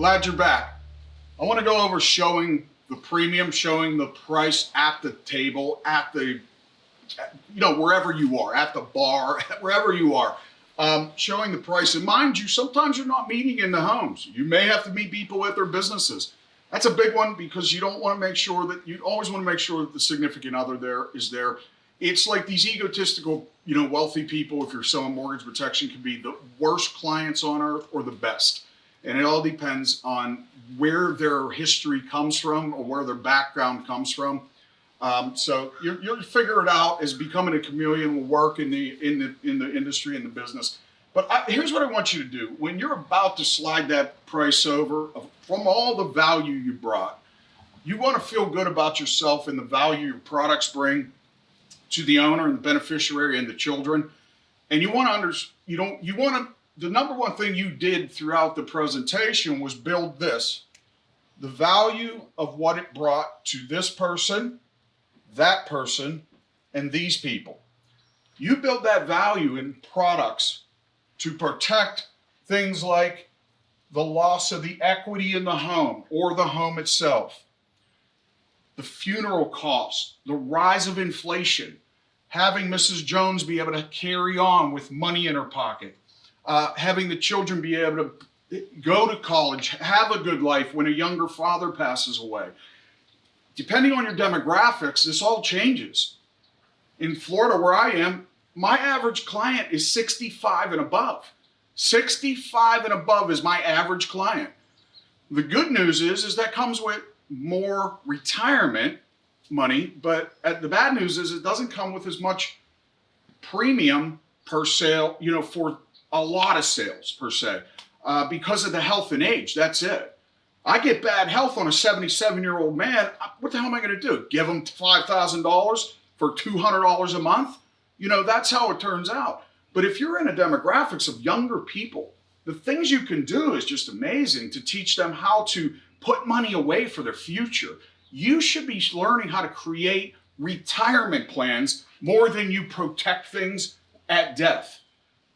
Glad you're back. I want to go over showing the premium, showing the price at the table, at the, wherever you are, at the bar, wherever you are, showing the price. And mind you, sometimes you're not meeting in the homes. You may have to meet people at their businesses. That's a big one because you don't want to make sure that, you always want to make sure that the significant other there is there. It's like these egotistical, wealthy people, if you're selling mortgage protection, can be the worst clients on earth or the best. And it all depends on where their history comes from or where their background comes from. So you'll figure it out as becoming a chameleon will work in the industry and the business. But here's what I want you to do. When you're about to slide that price over from all the value you brought, you want to feel good about yourself and the value your products bring to the owner and the beneficiary and the children. And you want to the number one thing you did throughout the presentation was build this, the value of what it brought to this person, that person, and these people. You build that value in products to protect things like the loss of the equity in the home or the home itself, the funeral costs, the rise of inflation, having Mrs. Jones be able to carry on with money in her pocket, having the children be able to go to college, have a good life when a younger father passes away. Depending on your demographics, this all changes. In Florida, where I am, my average client is 65 and above. 65 and above is my average client. The good news is that comes with more retirement money, but the bad news is it doesn't come with as much premium per sale, for a lot of sales per se, because of the health and age. That's it. I get bad health on a 77-year-old man. What the hell am I going to do? Give him $5,000 for $200 a month? That's how it turns out. But if you're in a demographics of younger people, the things you can do is just amazing to teach them how to put money away for their future. You should be learning how to create retirement plans more than you protect things at death.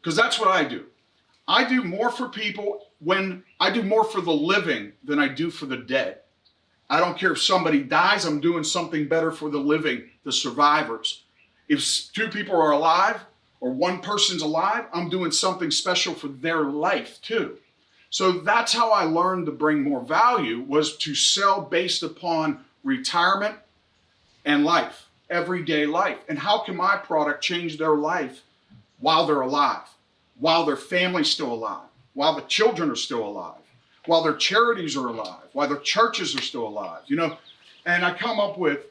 Because that's what I do. I do more for people when I do more for the living than I do for the dead. I don't care if somebody dies, I'm doing something better for the living, the survivors. If two people are alive or one person's alive, I'm doing something special for their life too. So that's how I learned to bring more value, was to sell based upon retirement and life, everyday life. And how can my product change their life while they're alive, while their family's still alive, while the children are still alive, while their charities are alive, while their churches are still alive, And I come up with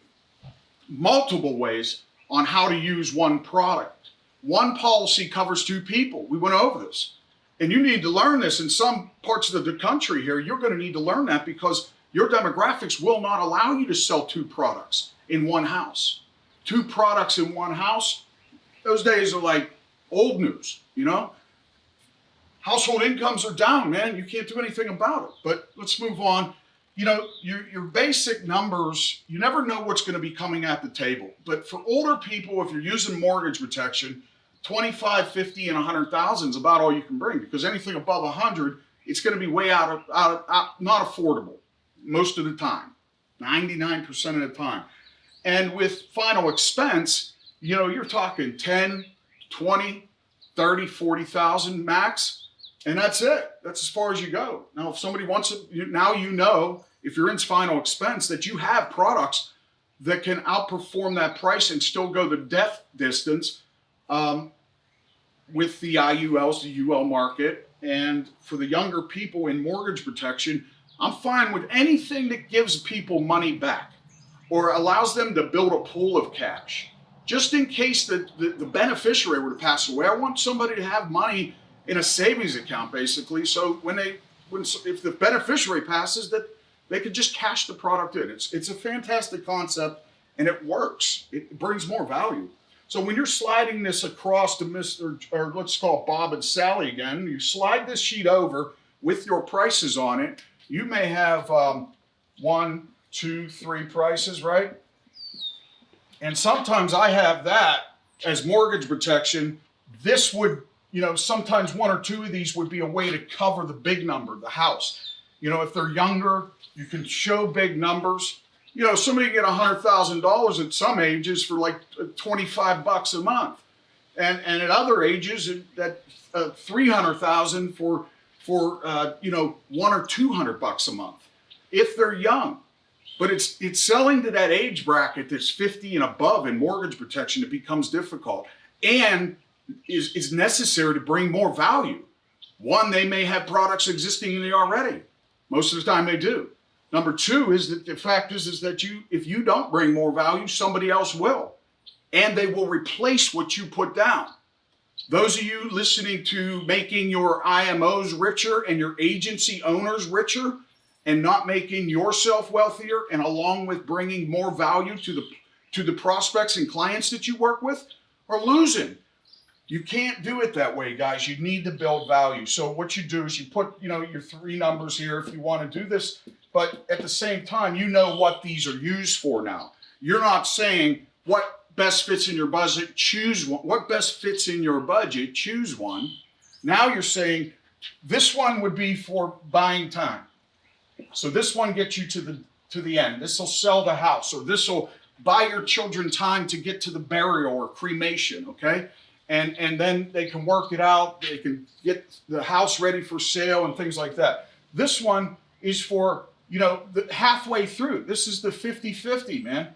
multiple ways on how to use one product. One policy covers two people. We went over this. And you need to learn this. In some parts of the country here, you're going to need to learn that because your demographics will not allow you to sell two products in one house. Two products in one house, those days are like old news, Household incomes are down, man. You can't do anything about it. But let's move on. Your basic numbers, you never know what's going to be coming at the table. But for older people, if you're using mortgage protection, 25, 50, and 100,000 is about all you can bring, because anything above 100, it's going to be way out, not affordable most of the time, 99% of the time. And with final expense, you're talking 10, 20, 30, 40,000 max, and that's it. That's as far as you go. Now, if somebody wants it, now if you're in final expense, that you have products that can outperform that price and still go the death distance. With the IULs, the UL market, and for the younger people in mortgage protection, I'm fine with anything that gives people money back or allows them to build a pool of cash. Just in case the beneficiary were to pass away, I want somebody to have money in a savings account, basically, so if the beneficiary passes, that they could just cash the product in. It's a fantastic concept, and it works. It brings more value. So when you're sliding this across to or let's call it Bob and Sally again, you slide this sheet over with your prices on it. You may have 1, 2, 3 prices, right? And sometimes I have that as mortgage protection. This would, sometimes 1 or 2 of these would be a way to cover the big number, the house. You know, if they're younger, you can show big numbers. You know, somebody can get $100,000 at some ages for like $25 a month. And at other ages, that $300,000 for you know, $100 or $200 a month, if they're young. But it's selling to that age bracket that's 50 and above in mortgage protection. It becomes difficult and is necessary to bring more value. One, they may have products existing in there already. Most of the time they do. Number two is that the fact is that if you don't bring more value, somebody else will. And they will replace what you put down. Those of you listening to making your IMOs richer and your agency owners richer and not making yourself wealthier, and along with bringing more value to the prospects and clients that you work with, are losing. You can't do it that way, guys. You need to build value. So what you do is you put, you know, your 3 numbers here if you want to do this, but at the same time, you know what these are used for now. You're not saying what best fits in your budget, choose one. What best fits in your budget, choose one. Now you're saying this one would be for buying time. So this one gets you to the end. This will sell the house, or this will buy your children time to get to the burial or cremation, okay? And then they can work it out. They can get the house ready for sale and things like that. This one is for, you know, halfway through. This is the 50-50, man.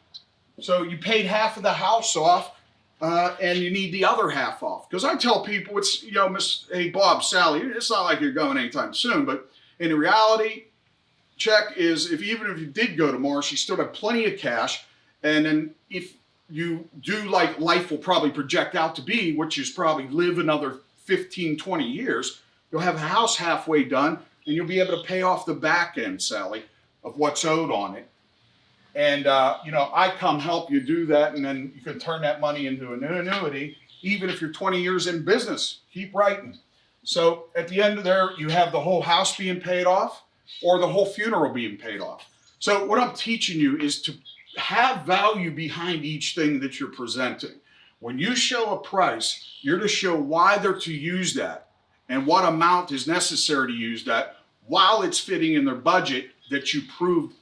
So you paid half of the house off, and you need the other half off. Because I tell people, it's, you know, hey, Bob, Sally, it's not like you're going anytime soon. But in reality, check is even if you did go tomorrow, you still have plenty of cash. And then if you do like life will probably project out to be, which is probably live another 15, 20 years, you'll have a house halfway done, and you'll be able to pay off the back end, Sally, of what's owed on it. And, you know, I come help you do that, and then you can turn that money into an annuity, even if you're 20 years in business. Keep writing. So at the end of there, you have the whole house being paid off or the whole funeral being paid off. So what I'm teaching you is to have value behind each thing that you're presenting. When you show a price, you're to show why they're to use that and what amount is necessary to use that while it's fitting in their budget that you proved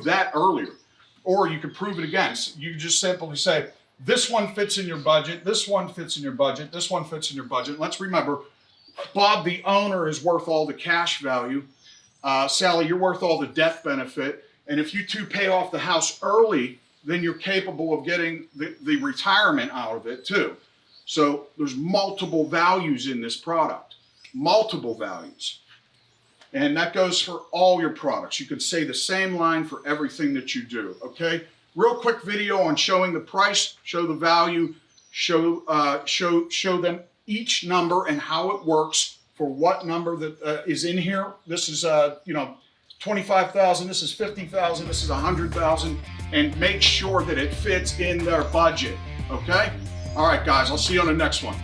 that earlier. Or you can prove it again. You just simply say, this one fits in your budget, this one fits in your budget, this one fits in your budget. And let's remember, Bob, the owner, is worth all the cash value. Sally, you're worth all the death benefit. And if you two pay off the house early, then you're capable of getting the retirement out of it too. So there's multiple values in this product, multiple values. And that goes for all your products. You can say the same line for everything that you do, okay? Real quick video on showing the price, show the value, show them each number and how it works for what number that is in here. This is, you know, 25,000, this is 50,000, this is 100,000, and make sure that it fits in their budget, okay? All right, guys, I'll see you on the next one.